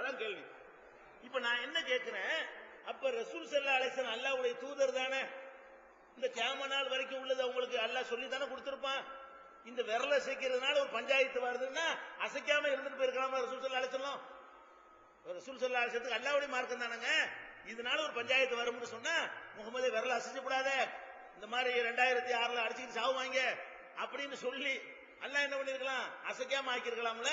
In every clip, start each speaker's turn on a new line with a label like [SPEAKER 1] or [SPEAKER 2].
[SPEAKER 1] அதான் கேள்வி. இப்ப நான் என்ன கேட்கிறேன், அப்ப ரசூல் ஸல்லல்லாஹு அலைஹி வஸல்லம் அல்லாஹ்வுடைய தூதர் தானே, இந்த கியாமத் நாள் வரைக்கும் உள்ளது அவங்களுக்கு அல்லாஹ் சொல்லி தானே கொடுத்திருப்பான். இந்த விரல அசைக்கிறதுனால ஒரு பஞ்சாயத்து வருதுன்னா அசைக்காம இருந்துட்டு போயிருக்கலாமா ரசூல் ஸல்லல்லாஹு அலைஹி வஸல்லம்? ரசூல் ஸல்லல்லாஹு அலைஹி வஸல்லம் அல்லாஹ்வுடைய மார்க்கம் தானங்க. இதனால ஒரு பஞ்சாயத்து வரும்னு சொன்னா முகமது விரல அசைச்சு கூடாத, இந்த மாதிரி 2006ல அடிச்சுட்டு சாவுவாங்க அப்படின்னு சொல்லி அல்லாஹ் என்ன பண்ணிருக்கலாம், அசைக்காம ஆக்கிருக்கலாம்ல.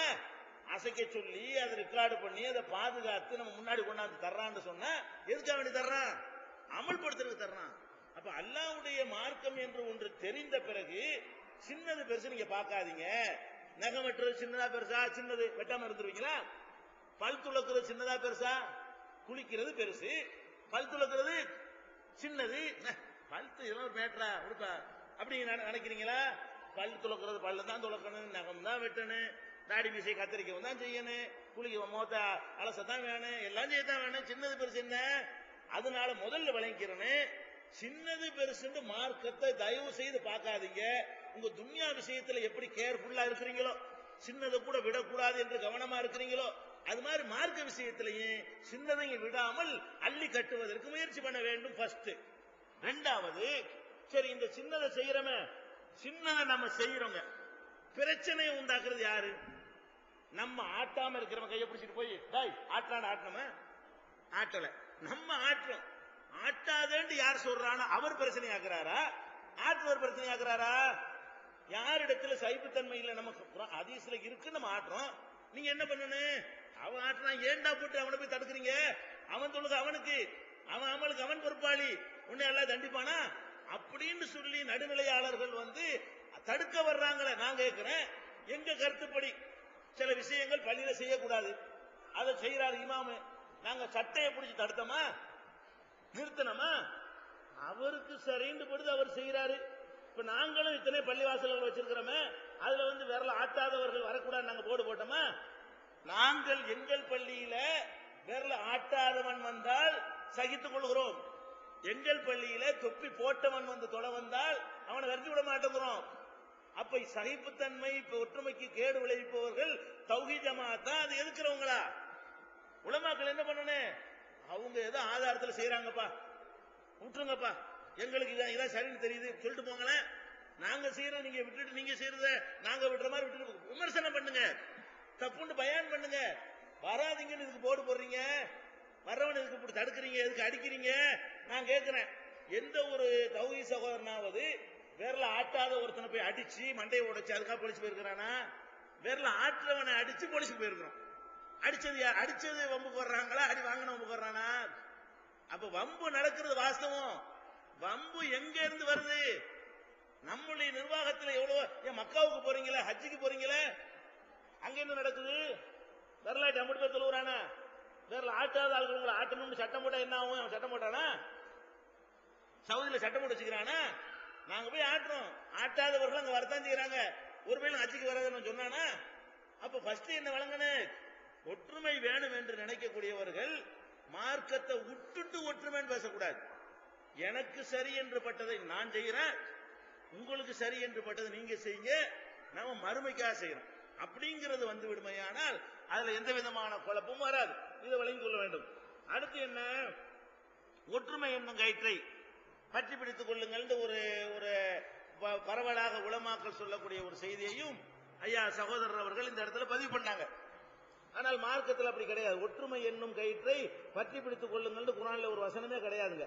[SPEAKER 1] அசைக்க சொல்லி அதை ரெக்கார்டு பண்ணி அதை பாதுகாத்து நம்ம முன்னாடி கொண்டாந்து தர்றான்னு சொன்னா எதுக்காக வேண்டி தர்றான்? அமல்படுத்துறதுக்கு தர்றான். அப்ப அல்லாஹ்வுடைய மார்க்கம் என்று ஒன்று தெரிந்த பிறகு சின்னது பெருசு நீங்க பார்க்காதீங்க. நகம் வெட்டுறது சின்னதா பெருசா? சின்னது வெட்டாம இருந்துருவீங்களா? பல் துளக்குறது சின்னதா பெருசா? குளிக்கிறது பெருசு, பல் துளக்குறது சின்னது. பல் இதெல்லாம் ஒரு மேட்டரா கொடுப்பா அப்படி நினைக்கிறீங்களா? பல் துளக்குறது பல்லு தான் துளக்கணும், நகம் தான் வெட்டணும், தாடி மீசை கத்திரிக்கவும் தான் செய்யணும், குளிக்க மோத்த அலசத்தான் வேணும், எல்லாம் செய்யத்தான் வேணும். சின்னது பெருசு என்ன? அதனால முதல்ல விளங்கிறேன்னு சின்னது பெருசுன்னு மார்க்கத்தை தயவு செய்து பார்க்காதீங்க. உங்க துன்யா விஷயத்துல எப்படி கேர்ஃபுல்லா இருக்கிறீங்களோ, சின்னதை கூட விடக்கூடாது என்று கவனமா இருக்கிறீங்களோ, அது மாதிரி மார்க்க விஷயத்திலையும் சின்னதையும் விடாமல் அள்ளி கட்டுவதற்கு முயற்சி பண்ண வேண்டும். ஃபர்ஸ்ட். ரெண்டாவது, சரி இந்த சின்னதை செய்யறோமே, சின்னதை நம்ம செய்யறோங்க, பிரச்சனையை உண்டாக்குறது யாரு? நம்ம ஆட்டாம இருக்கிறவங்க கையை பிடிச்சிட்டு போய் ஆட்டலான்னு ஆட்டணுமா? ஆட்டல. நம்ம ஆட்டுறோம். ஆட்டாதேன்னு யார் சொல்றானோ அவர் பிரச்சனை ஆக்குறாரா, ஆட்டுவர் பிரச்சனை ஆக்குறாரா? யாரிடத்துல சைப்புத்தன்மை இல்ல நம்ம ஹதீஸ்ல இருக்கு, நம்ம ஆட்டுறோம். நீங்க என்ன பண்ணணும்? அவன் ஆட்டுறான், ஏண்டா போட்டு அவனை போய் தடுக்கிறீங்க? அவன் தொழுக அவனுக்கு, அவன் அமலுக்கு அவன் பொறுப்பாளி, உன்னை எல்லாம் தண்டிப்பானா அப்படின்னு சொல்லி நடுநிலையாளர்கள் தடுக்க வர்றாங்களே. நான் கேட்கிறேன், எங்க கருத்துப்படி சில விஷயங்கள் பள்ளியில செய்யக்கூடாது, அதை செய்யறாரு இமாமு, நாங்க சட்டையை பிடிச்சி தடுத்தோமா, நிறுத்தணுமா? அவருக்கு சரின்னு படுது, அவர் செய்யறாரு. இப்ப நாங்களும் இத்தனை பள்ளிவாசல்கள் வச்சிருக்கிறோமே, அதுல விரல ஆட்டாதவர்கள் வரக்கூடாது நாங்க போர்டு போட்டோமா? நாங்கள் எங்கள் பள்ளியில விரல ஆட்டாதவன் வந்தால் சகித்துக் கொள்கிறோம், எங்கள் பள்ளியில தொப்பி போட்டவன் தொலை வந்தால் அவனை விரட்டி விட மாட்டேங்கிறோம். அப்ப சகிப்புத்தன்மை ஒற்றுமைக்கு கேடு விளைவிப்பவர்கள் தௌஹீத் ஜமாஅத் தான், அது எதுக்குறவங்களா? உலமாக்கள் என்ன பண்ணணும்? அவங்க ஏதோ ஆதாரத்தில் செய்யறாங்கப்பா, விட்டுருங்கப்பா, எங்களுக்கு இதான் சரின்னு தெரியுது சொல்லிட்டு போங்களேன். நாங்க செய்யறத நீங்க விட்டுட்டு நீங்க செய்யறத நாங்க விட்டுற மாதிரி விட்டுட்டு விமர்சனம் பண்ணுங்க, தப்புன்னு பயான் பண்ணுங்க. வராதிங்கன்னு இதுக்கு போர்டு போடுறீங்க, வர்றவன் இதுக்கு இப்படி தடுக்கிறீங்க, எதுக்கு அடிக்கிறீங்க? நான் கேட்கிறேன், எந்த ஒரு தௌஹீத் சகோதரனாவது விரல ஆட்டாத ஒருத்தனை போய் அடிச்சு மண்டையை உடைச்சு அதுக்காக போலீஸ் போயிருக்கிறானா? விரல ஆட்டுறவனை அடிச்சு போலீஸுக்கு போயிருக்கிறோம். அடிச்சது யார்? அடிச்சது வம்புக்கு வர்றாங்களா, அடி வாங்கின வம்புக்கு வர்றானா? அப்ப வம்பு நடக்கிறது வாஸ்தவம். வம்பு எங்க இருந்து வருது? நம்முடைய நிர்வாகத்தில் எவ்வளவு, மக்காவுக்கு போறீங்களே, ஹஜ்ஜுக்கு போறீங்களே, அங்க என்ன நடக்குது? விரலாட்டி அம்பட்டு பேர் தொழுவுறானா? விரல ஆட்டாத ஆளுங்களை ஆட்டணும்னு சட்டம் போட்டா என்ன ஆகும்? அவன் சட்டம் போட்டானா? சவுதியில சட்டம் போட்டு வச்சுக்கிறானா? நாங்க போய் ஆட்டுறோம், ஆட்டாதவர்கள் அங்க வரத்தான் செய்யறாங்க, ஒருவேளை ஹஜ்ஜுக்கு வராதுன்னு சொன்னானா? அப்ப ஃபர்ஸ்ட் என்ன வழங்கணும்? ஒற்றுமை வேணும் என்று நினைக்கக்கூடியவர்கள் மார்க்கத்தை விட்டுட்டு ஒற்றுமைன்னு பேசக்கூடாது. எனக்கு சரி என்று பட்டதை நான் செய்யறேன், உங்களுக்கு சரி என்று பட்டதை நீங்க செய்யுங்க, நாம மறுமைக்காக செய்யறோம் அப்படிங்கிறது விடுமையானால் அதுல எந்த விதமான குழப்பமும் வராது. இதை வழங்கிக் கொள்ள வேண்டும். அடுத்து என்ன? ஒற்றுமை என்னும் கயிற்றை பற்றி பிடித்துக் கொள்ளுங்கள் ஒரு ஒரு பரவலாக உலமாக்கள் சொல்லக்கூடிய ஒரு செய்தியையும் ஐயா சகோதரர் அவர்கள் இந்த இடத்துல பதிவு பண்ணாங்க. ஆனால் மார்க்கத்தில் அப்படி கிடையாது. ஒற்றுமை என்னும் கயிற்றை பற்றி பிடித்துக் கொள்ளுங்கள் குர்ஆன்ல ஒரு வசனமே கிடையாதுங்க.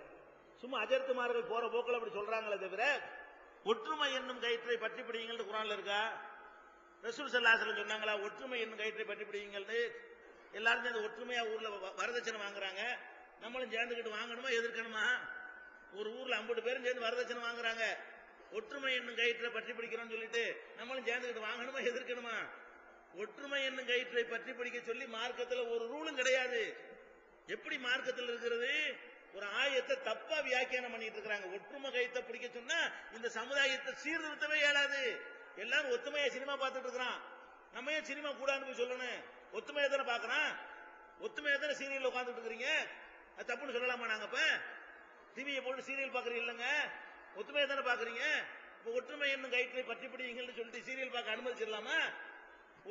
[SPEAKER 1] சும்மா அஜர்த்துமார்கள் போற போக்கில் அப்படி சொல்றாங்களே தவிர ஒற்றுமை என்னும் கயிற்றை பற்றி பிடிங்கள் குர்ஆன்ல இருக்கா? ரசூல் ஸல்லல்லாஹு அலைஹி வஸல்லம் சொன்னாங்களா ஒற்றுமை என்னும் கயிற்றை பற்றி பிடிங்கள்? எல்லாரும் சேர்ந்து ஒற்றுமையா ஊர்ல வரதட்சணை வாங்குறாங்க, நம்மளும் சேர்ந்துக்கிட்டு வாங்கணுமா எதிர்க்கணுமா? ஒரு ஊர்ல 50 பேரும் சேர்ந்து வரதட்சணை வாங்குறாங்க, ஒற்றுமை என்னும் கயிற்றை பற்றி பிடிக்கிறோம்னு சொல்லிட்டு நம்மளும் சேர்ந்துக்கிட்டு வாங்கணுமா எதிர்க்கணுமா? ஒற்றுமை என்னும் கயிற்றை பற்றி பிடிக்க சொல்லி மார்க்கத்தில் ஒரு ரூலும் கிடையாது. எப்படி மார்க்கத்தில் இருக்கிறது? ஒரு ஆயத்தை தப்பா வியாக்கியானம் பண்ணிட்டு இருக்காங்க. ஒற்றுமை கயிற்றை பிடிக்க சொன்னா இந்த சமுதாயத்தை சீர்திருத்தவே இயலாது. எல்லாரும் ஒத்துமையா சினிமா பார்த்துட்டு இருக்கிறான், நம்ம ஏன் சினிமா கூடாதுன்னு போய் சொல்லணும்? ஒத்துமையை தானே பாக்குறான், ஒத்துமையை தானே சீரியல் உட்காந்துட்டு இருக்கிறீங்க, அது தப்புன்னு சொல்லலாமா? நாங்க இப்ப டிவியை போட்டு சீரியல் பாக்குறீங்க இல்லங்க, ஒத்துமையை தானே பாக்குறீங்க. இப்ப ஒற்றுமை என்னும் கயிற்றை பற்றி பிடிங்கன்னு சொல்லிட்டு சீரியல் பார்க்க அனுமதிச்சிடலாமா?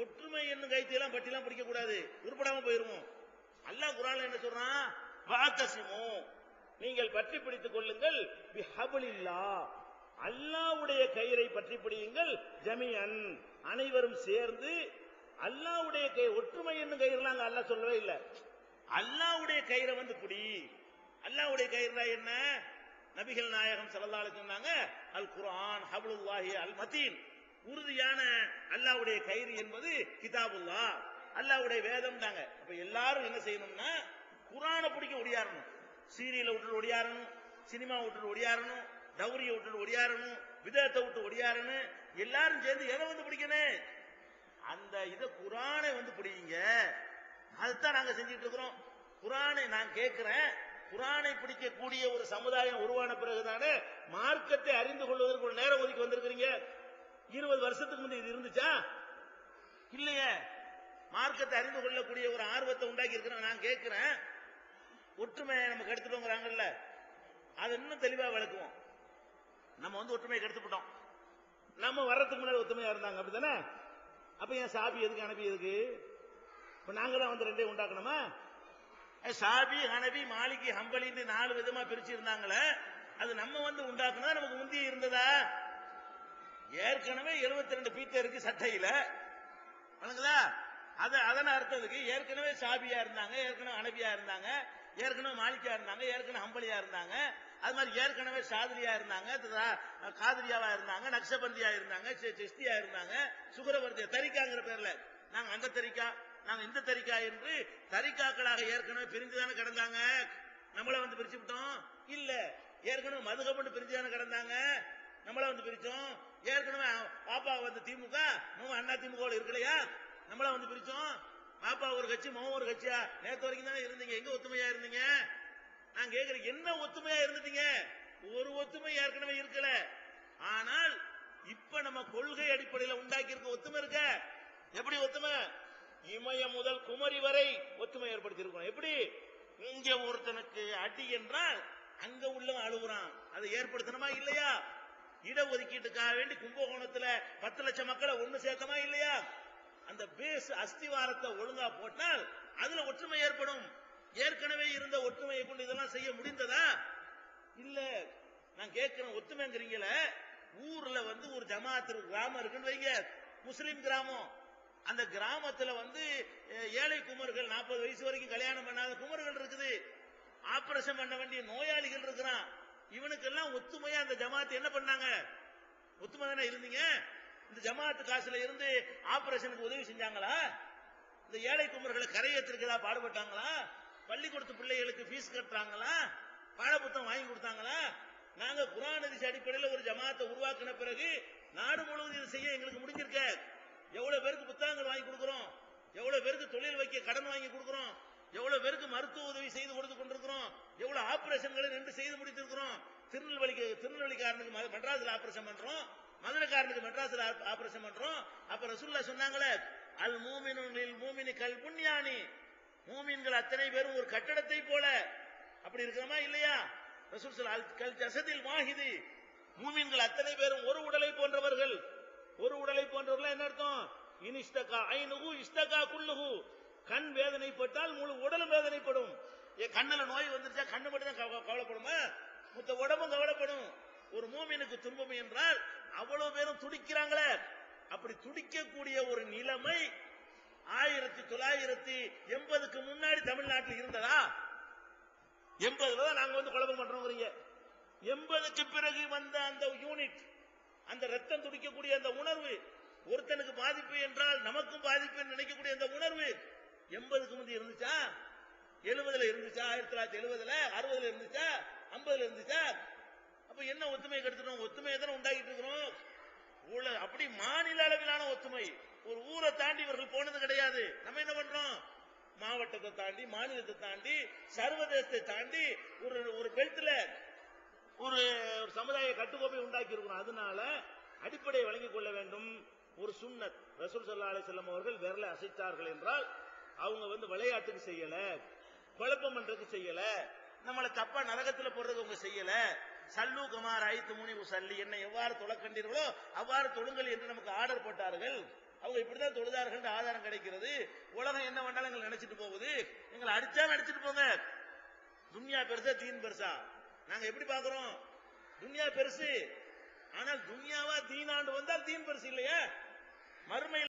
[SPEAKER 1] ஒற்றுமை என்னும் கயிற்றையெல்லாம் பட்டியெல்லாம் பிடிக்க கூடாது, உருப்படாம போயிருவோம். அல்லாஹ் குர்ஆன்ல என்ன சொல்றான்? வஅதஸிமு, நீங்கள் பற்றி பிடித்துக் கொள்ளுங்கள், பிஹப்லில்லாஹ், அல்லாஹ்வுடைய கயிறை பற்றி பிடியுங்கள், ஜமீஅன், அனைவரும் சேர்ந்து. அல்லாஹ்வுடைய கயிறு, ஒற்றுமை என்னும் கயிறுலாம் அல்லாஹ் சொல்லவே இல்லை. அல்லாஹ்வுடைய கயிறை வந்து பிடி. அல்லாஹ்வுடைய கயிறுனா என்ன? நபிகள் நாயகம் ஸல்லல்லாஹு அலைஹி சொன்னாங்க, அல் குர்ஆன் ஹப்லுல்லாஹி அல் மதீன், உறுதியான அல்லாஹ்வுடைய கயிறு என்பது கிதாபுல்லாஹ், அல்லாஹ்வுடைய வேதம் தாங்க. அப்ப எல்லாரும் என்ன செய்யணும்னா குர்ஆனை பிடிக்க ஒடியாரணும். சீரியலை விட்டு ஒடியாரணும், சினிமா விட்டு ஒடியாரணும், டௌரியை விட்டு ஒடியாரணும், விதத்தை விட்டு ஒடியாரணும். எல்லாரும் சேர்ந்து எதை வந்து பிடிக்கணும்? அந்த இத குர்ஆனை வந்து பிடிங்க. அதுதான் நாங்க செஞ்சிட்டு இருக்கிறோம். குர்ஆனை நான் கேட்கிறேன், குர்ஆனை பிடிக்கக்கூடிய ஒரு சமுதாயம் உருவான பிறகுதானே மார்க்கத்தை அறிந்து கொள்வதற்கு ஒரு நேரம் ஒதுக்கி வந்திருக்கிறீங்க. 20 வருஷத்துக்கு முந்தைய இது இருந்துச்சா? இல்லையே. மார்க்கத்தை அறிந்து கொள்ளக்கூடிய ஒரு ஆர்வத்தை உண்டாக்கி இருக்கிறேன். நான் கேட்கிறேன், ஒற்றுமையை நம்ம கெடுத்துட்டோங்கிறாங்கல்ல, அதை இன்னும் தெளிவா விளக்குவோம். நம்ம வந்து ஒற்றுமையை கெடுத்துட்டோம். நம்ம வர்றதுக்கு முன்னாடி ஒற்றுமையா இருந்தாங்க, அப்படித்தானே? அப்ப என் சாபி எதுக்கு, அனபி எதுக்கு? இப்ப நாங்க தான் வந்து ரெண்டே உண்டாக்கணுமா? சாபி, ஹனபி, மாலிகி, ஹம்பலின்னு 4 விதமா பிரிச்சு இருந்தாங்களே, அது நம்ம வந்து உண்டாக்குனா நமக்கு முந்தைய இருந்ததா? ஏற்கனவே 72 பீட்டை இருக்கு சட்டையில, வணங்குதா? அதன அர்த்தத்துக்கு ஏற்கனவே சாபியா இருந்தாங்க, ஏற்கனவே ஹனபியா இருந்தாங்க, ஏற்கனவே மாலிகா இருந்தாங்க, ஏற்கனவே ஹம்பலியா இருந்தாங்க, அது மாதிரி ஏற்கனவே சாதிரியா இருந்தாங்க, காதிரியாவா இருந்தாங்க, நக்ஷபந்தியா இருந்தாங்க, சிஸ்தியா இருந்தாங்க, சுகரவர்த்தியா, தரிக்காங்கிற பேர்ல நாங்க அந்த தரிக்கா, நாங்க இந்த தரிக்கா என்று தரிக்காக்களாக ஏற்கனவே பிரிஞ்சுதானே கிடந்தாங்க. நம்மள வந்து பிரிச்சு விட்டோம் இல்ல. ஏற்கனவே மதுகபண்டு பிரிஞ்சுதானே கிடந்தாங்க, நம்மள வந்து பிரிச்சோம். ஏற்கனவே பாப்பா வந்து திமுக, அண்ணா திமுக இருக்கலையா, நம்மள வந்து பிரிச்சோம். பாப்பா ஒரு கட்சி, மோ ஒரு கட்சியா? நேற்று வரைக்கும் தானே இருந்தீங்க. எங்க ஒத்துமையா இருந்தீங்க? நான் கேட்கிறேன், என்ன ஒத்துமையா இருந்தீங்க? ஒரு ஒத்துமை ஏற்கனவே இருக்கல. ஆனால் இப்ப நம்ம கொள்கை அடிப்படையில் உண்டாக்கி இருக்க ஒத்துமை இருக்க. எப்படி ஒத்துமை? இமய முதல் குமரி வரை ஒத்துமை ஏற்படுத்தி இருக்கோம். எப்படி? இங்க ஒருத்தனுக்கு அடி என்றால் அங்க உள்ள அழுகுறான், அதை ஏற்படுத்தணுமா இல்லையா? இடஒதுக்கீட்டுக்காக வேண்டி கும்பகோணத்துல 10 லட்சம் மக்களை ஒண்ணு சேர்த்தமா இல்லையா? அந்த பேஸ் அஸ்திவாரத்தை ஒழுங்கா போட்டால் அதுல ஒற்றுமை ஏற்படும். ஏற்கனவே இருந்த ஒற்றுமையை கொண்டு இதெல்லாம் செய்ய முடிந்ததா? இல்ல. நான் கேட்கிறேன், ஒத்துமைங்கிறீங்கள, ஊர்ல வந்து ஒரு ஜமாத் கிராமம் இருக்குன்னு வைங்க, முஸ்லிம் கிராமம். அந்த கிராமத்துல வந்து ஏழை குமர்கள், 40 வயசு வரைக்கும் கல்யாணம் பண்ணாத குமர்கள் இருக்குது, ஆபரேஷன் பண்ண வேண்டிய நோயாளிகள் இருக்கிறான். இவனுக்கெல்லாம் ஒத்துமையா அந்த ஜமாத் என்ன பண்ணாங்க? ஒத்துமை தானே இருந்தீங்க. இந்த ஜமாத்து காசுல இருந்து ஆபரேஷனுக்கு உதவி செஞ்சாங்களா? இந்த ஏழை குமர்களை கரையேற்றிருக்கதா பாடுபட்டாங்களா? பள்ளிக்கூடத்து பிள்ளைகளுக்கு ஃபீஸ் கட்டுறாங்களா? பாடப்புத்தகம் வாங்கி கொடுத்தாங்களா? நாங்க குர்ஆன் ஹதீஸ் அடிப்படையில் ஒரு ஜமாத்தை உருவாக்கின பிறகு நாடு முழுவதும் இதை செய்ய எங்களுக்கு முடிஞ்சிருக்க. எவ்வளவு பேருக்கு புத்தகங்கள் வாங்கி கொடுக்கிறோம், எவ்வளவு பேருக்கு தொழில் வைக்க கடன் வாங்கி கொடுக்கிறோம், எவ்வளவு பேருக்கு மருத்துவ உதவி செய்து கொடுத்து கொண்டிருக்கிறோம், எவ்வளவு ஆபரேஷன்களை நின்று செய்து முடித்திருக்கிறோம். திருநெல்வேலிக்காரனுக்கு மெட்ராஸ்ல ஆபரேஷன் பண்றோம், மதுரைக்காரனுக்கு மெட்ராஸ்ல ஆபரேஷன் பண்றோம். அப்ப ரசூலுல்லாஹ் சொன்னாங்களே, அல் மூமினு லில் மூமினி கல் புன்யானி, மூமின்கள் அத்தனை பேரும் ஒரு கட்டடத்தை போல. அப்படி இருக்கிறோமா இல்லையா? ரசூல் ஸல்லல்லாஹு கல் ஜஸதில் வாஹிதி, மூமின்கள் அத்தனை பேரும் ஒரு உடலை போன்றவர்கள். ஒரு உடலை போன்றவர்கள் என்ன அர்த்தம்? இனிஸ்தகா ஐனுஹு இஸ்தகா குல்லுஹு, கண் வேதனைப்பட்டால் முழு உடலும் வேதனைப்படும். கண்ணுல நோய் வந்துருச்சா கண்ணு மட்டும் தான் கவலைப்படுமா? மொத்த உடம்பும் கவலைப்படும். ஒரு மூமினுக்கு துன்பம் என்றால் அவ்வளவு பேரும் துடிக்கிறாங்களே, அப்படி துடிக்கக்கூடிய ஒரு நிலைமை 1980க்கு முன்னாடி தமிழ்நாட்டில் இருந்ததா? 80ல தான் நாங்க வந்து குழப்பம் பண்றோம். 80க்கு பிறகு வந்த அந்த யூனிட், அந்த ரத்தம் துடிக்கக்கூடிய அந்த உணர்வு, ஒருத்தனுக்கு பாதிப்பு என்றால் நமக்கும் பாதிப்பு நினைக்கக்கூடிய அந்த உணர்வு 80க்கு முந்தைய இருந்துச்சா? 70ல இருந்துச்சா? 1970ல 60ல இருந்துச்சா? 50ல இருந்துச்சா? அப்ப என்ன ஒத்துமையை கெடுத்துட்டோம்? ஒத்துமையை தானே உண்டாக்கிட்டு இருக்கிறோம். அப்படி மாநில அளவிலான ஒத்துமை, ஒரு ஊரை தாண்டி இவர்கள் போனது கிடையாது. நம்ம என்ன பண்றோம்? மாவட்டத்தை தாண்டி, மாநிலத்தை தாண்டி, சர்வதேசத்தை தாண்டி ஒரு பெல்ட்ல ஒரு சமுதாய கட்டுக்கோப்பை உண்டாக்கி இருக்கிறோம். அதனால அடிப்படையை வழங்கிக் கொள்ள வேண்டும். ஒரு சுன்னத், ரசூல் ஸல்லல்லாஹு அலைஹி வஸல்லம் அவர்கள் விரலை அசைத்தார்கள் என்றால் அவங்க வந்து விளையாட்டுக்கு செய்யல, குழப்பம் பண்றதுக்கு செய்யல, நம்மளை தப்பா நரகத்துல போடுறதுக்கு அவங்க செய்யல. சல்லு கமார் ஐத்து முனி சல்லி, என்னை எவ்வாறு தொழக்கண்டீர்களோ அவ்வாறு தொழுங்கள் என்று நமக்கு ஆர்டர் போட்டார்கள். அவங்க இப்படிதான் தொழுதார்கள் ஆதாரம் கிடைக்கிறது. உலகம் என்ன வேண்டாலும் எங்களை நினைச்சிட்டு போகுது, எங்களை உங்களை அடிச்சா அடிச்சுட்டு போங்க. துன்யா பெருசா தீன் பெருசா? நாங்க எப்படி பாக்குறோம்? துன்யா பெருசு. ஆனால் துன்யாவா தீனாண்டு வந்தால் தீன் பெருசு இல்லையா? மறுமையில்